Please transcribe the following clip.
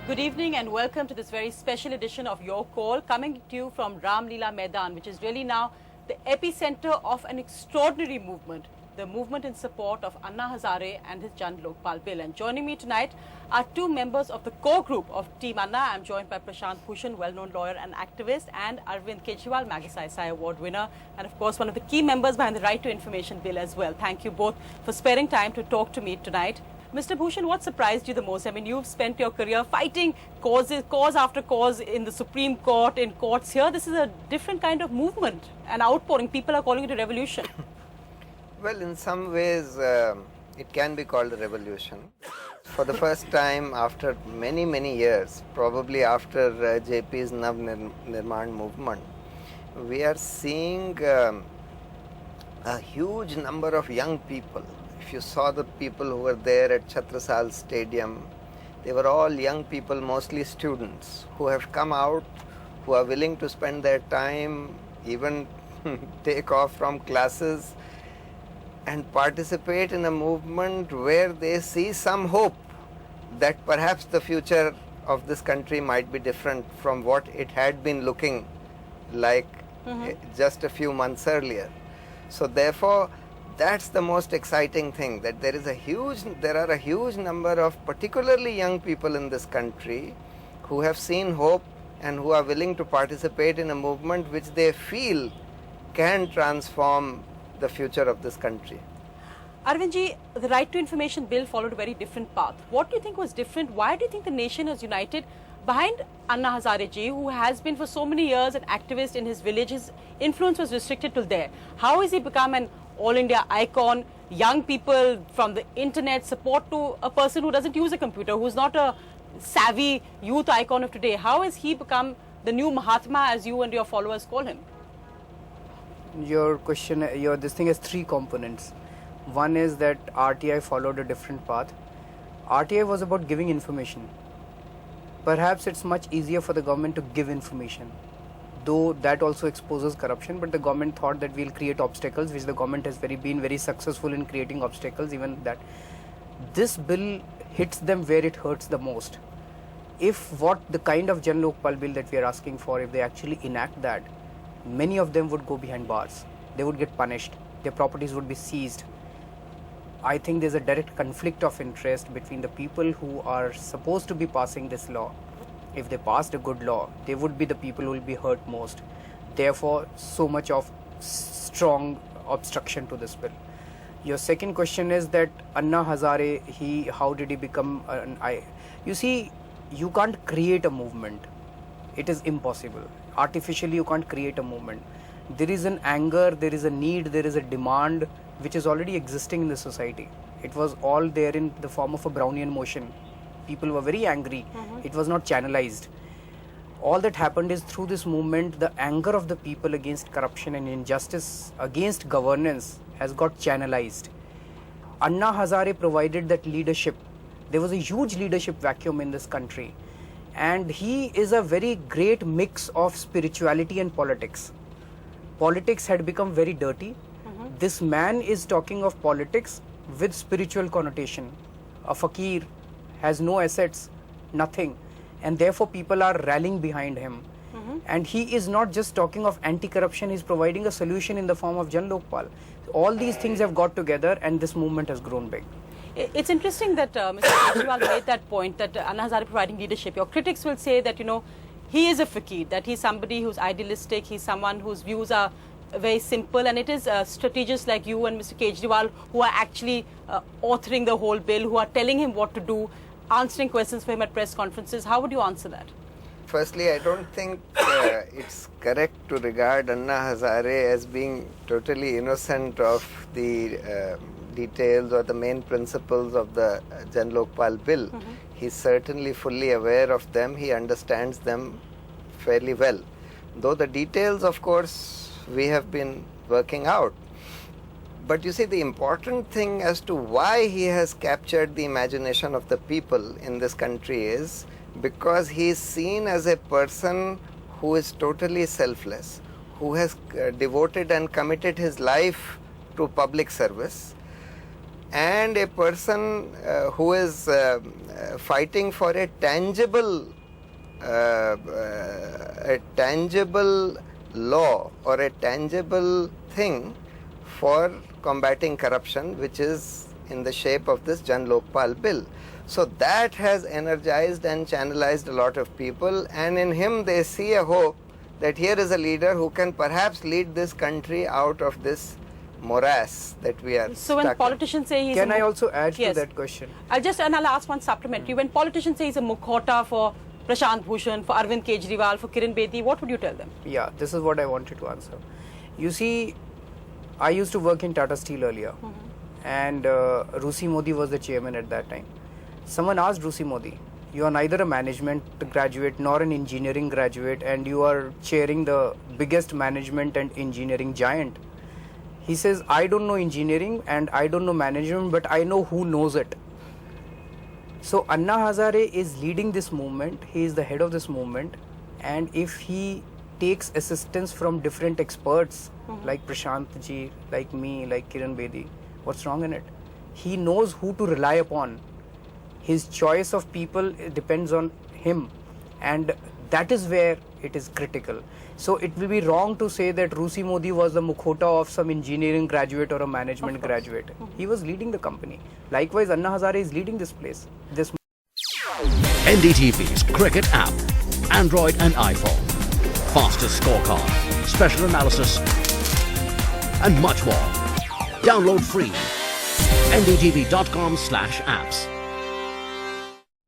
Good evening and welcome to this very special edition of Your Call, coming to you from Ramlila Maidan, which is really now the epicenter of an extraordinary movement, the movement in support of Anna Hazare and his Jan Lokpal bill. And joining me tonight are two members of the core group of Team Anna. I'm joined by Prashant, Bhushan, well-known lawyer and activist, and Arvind, Kejriwal Magsaysay Award winner, and of course one of the key members behind the Right to Information bill as well. Thank you both for sparing time to talk to me tonight. Mr. Bhushan, what surprised you the most? I mean, you've spent your career fighting cause after cause in the Supreme Court, in courts here. This is a different kind of movement, an outpouring. People are calling it a revolution. Well, in some ways, it can be called a revolution. For the first time after many, many years, probably after JP's Nav Nirman movement, we are seeing a huge number of young people. If you saw the people who were there at Chhatrasal Stadium, they were all young people, mostly students, who have come out, who are willing to spend their time, even take off from classes and participate in a movement where they see some hope that perhaps the future of this country might be different from what it had been looking like just a few months earlier. So therefore, that's the most exciting thing, that there are a huge number of particularly young people in this country who have seen hope and who are willing to participate in a movement which they feel can transform the future of this country. Arvindji, the Right to Information bill followed a very different path. What do you think was different? Why do you think the nation has united behind Anna Hazare ji, who has been for so many years an activist in his village? His influence was restricted till there. How has he become an All India icon? Young people from the internet support to a person who doesn't use a computer, who's not a savvy youth icon of today. How has he become the new Mahatma, as you and your followers call him? Your question, this thing has three components. One is that RTI followed a different path. RTI was about giving information. Perhaps it's much easier for the government to give information, though that also exposes corruption, but the government thought that we'll create obstacles, which the government has been very successful in creating obstacles, even that. This bill hits them where it hurts the most. If the kind of Jan Lokpal bill that we are asking for, if they actually enact that, many of them would go behind bars. They would get punished. Their properties would be seized. I think there's a direct conflict of interest between the people who are supposed to be passing this law. If they passed a good law, they would be the people who will be hurt most. Therefore, so much of strong obstruction to this bill. Your second question is that Anna Hazare, how did he become You see, you can't create a movement. It is impossible. Artificially, you can't create a movement. There is an anger, there is a need, there is a demand which is already existing in the society. It was all there in the form of a Brownian motion. People were very angry. It was not channelized. All that happened is through this movement, the anger of the people against corruption and injustice, against governance, has got channelized. Anna Hazare provided that leadership. There was a huge leadership vacuum in this country. And he is a very great mix of spirituality and politics. Politics had become very dirty. This man is talking of politics with spiritual connotation. A fakir has no assets, nothing, and therefore people are rallying behind him. And he is not just talking of anti-corruption, he is providing a solution in the form of Jan Lokpal. All these things have got together and this movement has grown big. It's interesting that Mr. Kejriwal made that point, that Anna Hazare providing leadership. Your critics will say that, he is a fakir, that he's somebody who's idealistic, he's someone whose views are very simple, and it is strategists like you and Mr. Kejriwal who are actually authoring the whole bill, who are telling him what to do, answering questions for him at press conferences. How would you answer that? Firstly, I don't think it's correct to regard Anna Hazare as being totally innocent of the details or the main principles of the Jan Lokpal bill. He's certainly fully aware of them. He understands them fairly well. Though the details, of course, we have been working out. But you see, the important thing as to why he has captured the imagination of the people in this country is because he is seen as a person who is totally selfless, who has devoted and committed his life to public service, and a person who is fighting for a tangible law or a tangible thing for combating corruption, which is in the shape of this Jan Lokpal bill. So that has energized and channelized a lot of people, and in him they see a hope that here is a leader who can perhaps lead this country out of this morass that we are So when stuck in. politicians say he's Can a I also add Yes. to that question? I'll ask one supplementary. When politicians say he's a mukhota for Prashant Bhushan, for Arvind Kejriwal, for Kiran Bedi, what would you tell them? Yeah, this is what I wanted to answer. You see, I used to work in Tata Steel earlier, and Rusi Modi was the chairman at that time. Someone asked Rusi Modi, you are neither a management graduate nor an engineering graduate, and you are chairing the biggest management and engineering giant. He says, I don't know engineering and I don't know management, but I know who knows it. So Anna Hazare is leading this movement. He is the head of this movement, and if he takes assistance from different experts like Prashant ji, like me, like Kiran Bedi, what's wrong in it? He knows who to rely upon. His choice of people depends on him, and that is where it is critical. So it will be wrong to say that Rusi Modi was the mukhota of some engineering graduate or a management graduate. He was leading the company. Likewise, Anna Hazare is leading this place. NDTV's cricket app, Android and iPhone, fastest scorecard, special analysis, and much more. Download free. ndtv.com/apps.